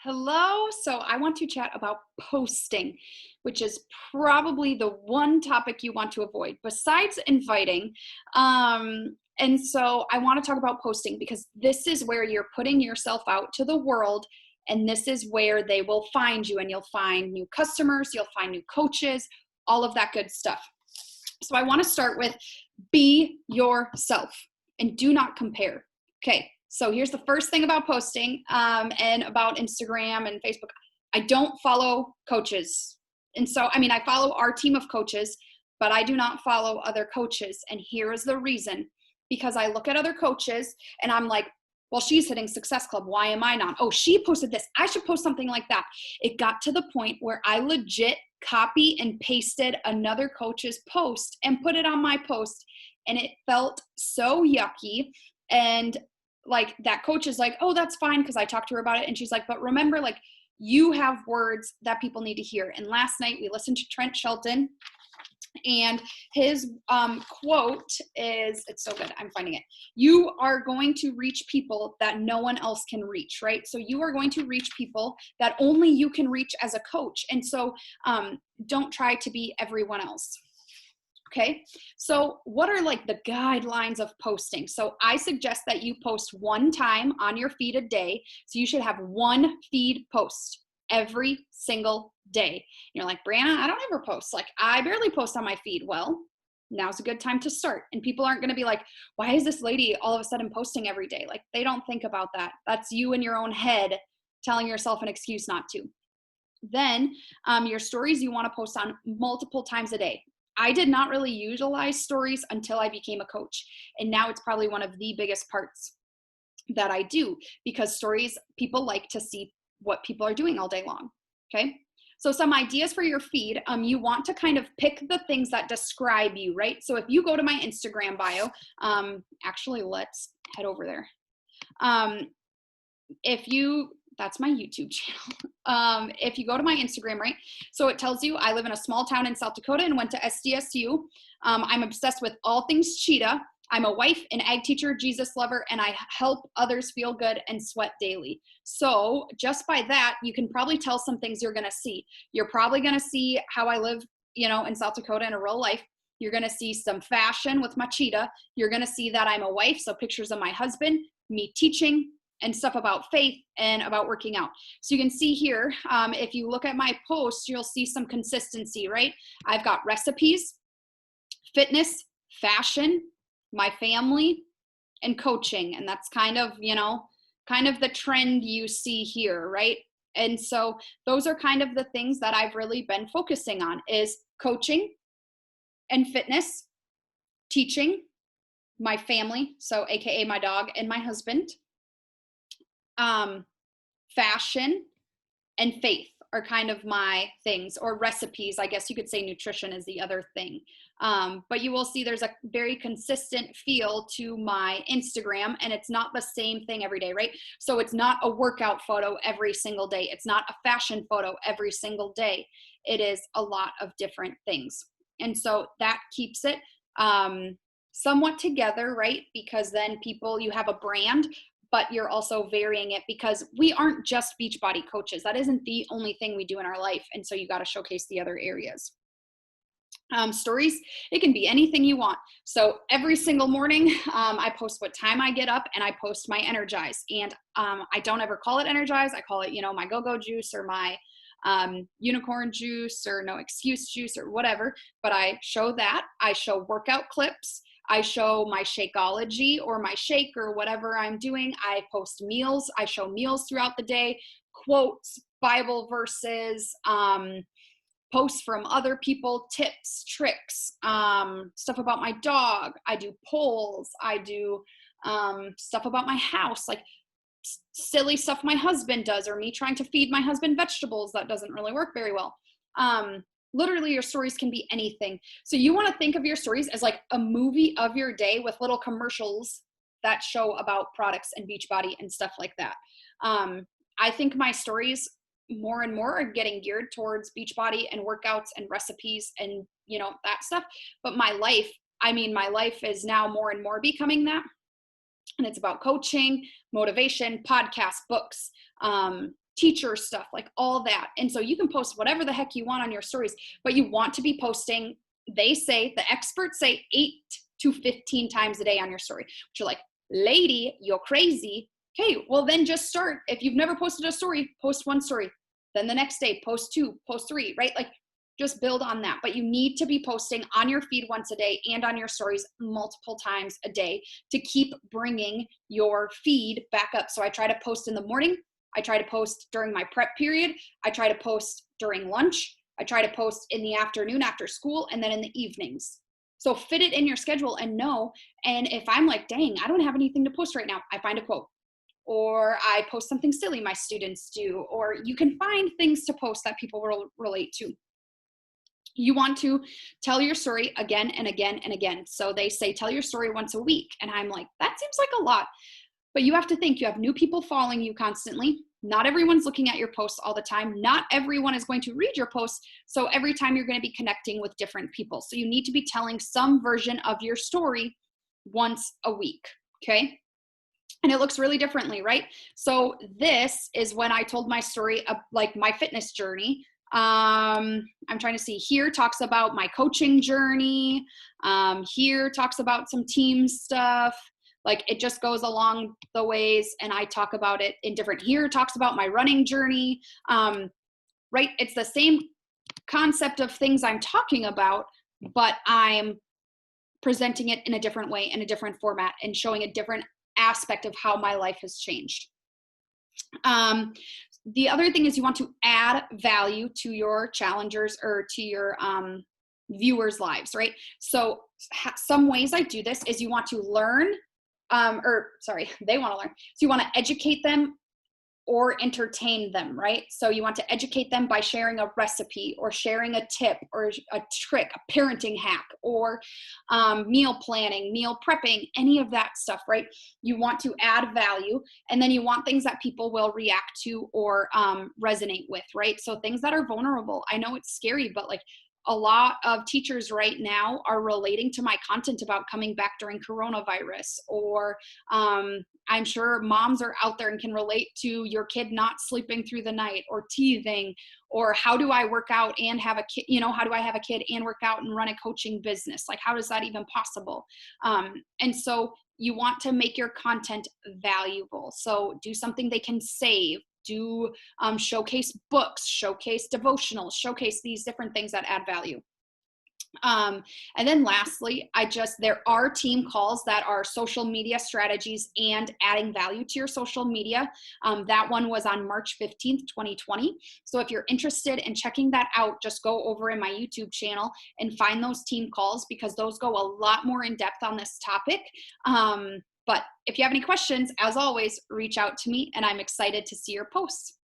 Hello. So I want to chat about posting, which is probably the one topic you want to avoid besides inviting. And so I want to talk about posting because this is where you're putting yourself out to the world. And this is where they will find you, and you'll find new customers, you'll find new coaches, all of that good stuff. So I want to start with be yourself and do not compare. Okay. So here's the first thing about posting and about Instagram and Facebook. I don't follow coaches. And so, I follow our team of coaches, but I do not follow other coaches. And here is the reason, because I look at other coaches and I'm like, well, she's hitting Success Club. Why am I not? Oh, she posted this. I should post something like that. It got to the point where I legit copy and pasted another coach's post and put it on my post. And it felt so yucky. And like that coach is like, oh, that's fine, because I talked to her about it. And she's like, but remember, like, you have words that people need to hear. And last night we listened to Trent Shelton, and his quote is, it's so good, I'm finding it. You are going to reach people that no one else can reach, right? So you are going to reach people that only you can reach as a coach. And so don't try to be everyone else. Okay, so what are like the guidelines of posting? So I suggest that you post one time on your feed a day. So you should have one feed post every single day. And you're like, Brianna, I don't ever post. Like, I barely post on my feed. Well, now's a good time to start. And people aren't going to be like, why is this lady all of a sudden posting every day? Like, they don't think about that. That's you in your own head telling yourself an excuse not to. Then your stories you want to post on multiple times a day. I did not really utilize stories until I became a coach. And now it's probably one of the biggest parts that I do, because stories, people like to see what people are doing all day long. Okay. So some ideas for your feed, you want to kind of pick the things that describe you, right? So if you go to my Instagram bio, actually, let's head over there. That's my YouTube channel. If you go to my Instagram, right? So it tells you I live in a small town in South Dakota and went to SDSU. I'm obsessed with all things cheetah. I'm a wife, an ag teacher, Jesus lover, and I help others feel good and sweat daily. So just by that, you can probably tell some things you're going to see. You're probably going to see how I live, in South Dakota in a real life. You're going to see some fashion with my cheetah. You're going to see that I'm a wife. So pictures of my husband, me teaching, and stuff about faith and about working out. So you can see here, if you look at my posts, you'll see some consistency, right? I've got recipes, fitness, fashion, my family, and coaching. And that's kind of the trend you see here, right? And so those are kind of the things that I've really been focusing on, is coaching and fitness, teaching, my family, so AKA my dog and my husband, fashion, and faith are kind of my things, or recipes. I guess you could say nutrition is the other thing. But you will see there's a very consistent feel to my Instagram, and it's not the same thing every day, right? So it's not a workout photo every single day. It's not a fashion photo every single day. It is a lot of different things. And so that keeps it somewhat together, right? Because then you have a brand, but you're also varying it, because we aren't just Beachbody coaches. That isn't the only thing we do in our life. And so you got to showcase the other areas. Stories, it can be anything you want. So every single morning, I post what time I get up, and I post my Energize. And I don't ever call it Energize. I call it, my go-go juice, or my unicorn juice, or no excuse juice, or whatever. But I show that. I show workout clips. I show my Shakeology, or my shake, or whatever I'm doing. I post meals. I show meals throughout the day, quotes, Bible verses, posts from other people, tips, tricks, stuff about my dog. I do polls. I do stuff about my house, like silly stuff my husband does, or me trying to feed my husband vegetables. That doesn't really work very well. Literally, your stories can be anything. So you want to think of your stories as like a movie of your day with little commercials that show about products and Beachbody and stuff like that. I think my stories more and more are getting geared towards Beachbody and workouts and recipes and, that stuff. But my life is now more and more becoming that. And it's about coaching, motivation, podcasts, books, teacher stuff, like all that. And so you can post whatever the heck you want on your stories, but you want to be posting, they say, the experts say 8 to 15 times a day on your story, which you're like, lady, you're crazy. Okay, well then just start. If you've never posted a story, post one story. Then the next day, post 2, post 3, right? Like just build on that. But you need to be posting on your feed once a day and on your stories multiple times a day to keep bringing your feed back up. So I try to post in the morning. I try to post during my prep period. I try to post during lunch. I try to post in the afternoon after school, and then in the evenings. So fit it in your schedule and know. And if I'm like, dang, I don't have anything to post right now, I find a quote. Or I post something silly my students do, or you can find things to post that people will relate to. You want to tell your story again and again and again. So they say, tell your story once a week. And I'm like, that seems like a lot. But you have to think, you have new people following you constantly. Not everyone's looking at your posts all the time. Not everyone is going to read your posts. So every time you're going to be connecting with different people. So you need to be telling some version of your story once a week. Okay. And it looks really differently, right? So this is when I told my story of like my fitness journey. I'm trying to see, here talks about my coaching journey. Here talks about some team stuff. Like it just goes along the ways, and I talk about it in different, here talks about my running journey. Right? It's the same concept of things I'm talking about, but I'm presenting it in a different way, in a different format, and showing a different aspect of how my life has changed. The other thing is you want to add value to your challengers or to your viewers' lives, right? So some ways I do this is you want to learn, they want to learn. So you want to educate them or entertain them, right? So you want to educate them by sharing a recipe or sharing a tip or a trick, a parenting hack, or meal planning, meal prepping, any of that stuff, right? You want to add value, and then you want things that people will react to or resonate with, right? So things that are vulnerable. I know it's scary, but like a lot of teachers right now are relating to my content about coming back during coronavirus, or I'm sure moms are out there and can relate to your kid not sleeping through the night or teething, or how do I work out and have a kid, how do I have a kid and work out and run a coaching business? Like, how is that even possible? And so you want to make your content valuable. So do something they can save, do showcase books, showcase devotionals, showcase these different things that add value. And then lastly, there are team calls that are social media strategies and adding value to your social media. That one was on March 15th, 2020. So if you're interested in checking that out, just go over in my YouTube channel and find those team calls, because those go a lot more in depth on this topic. But if you have any questions, as always, reach out to me, and I'm excited to see your posts.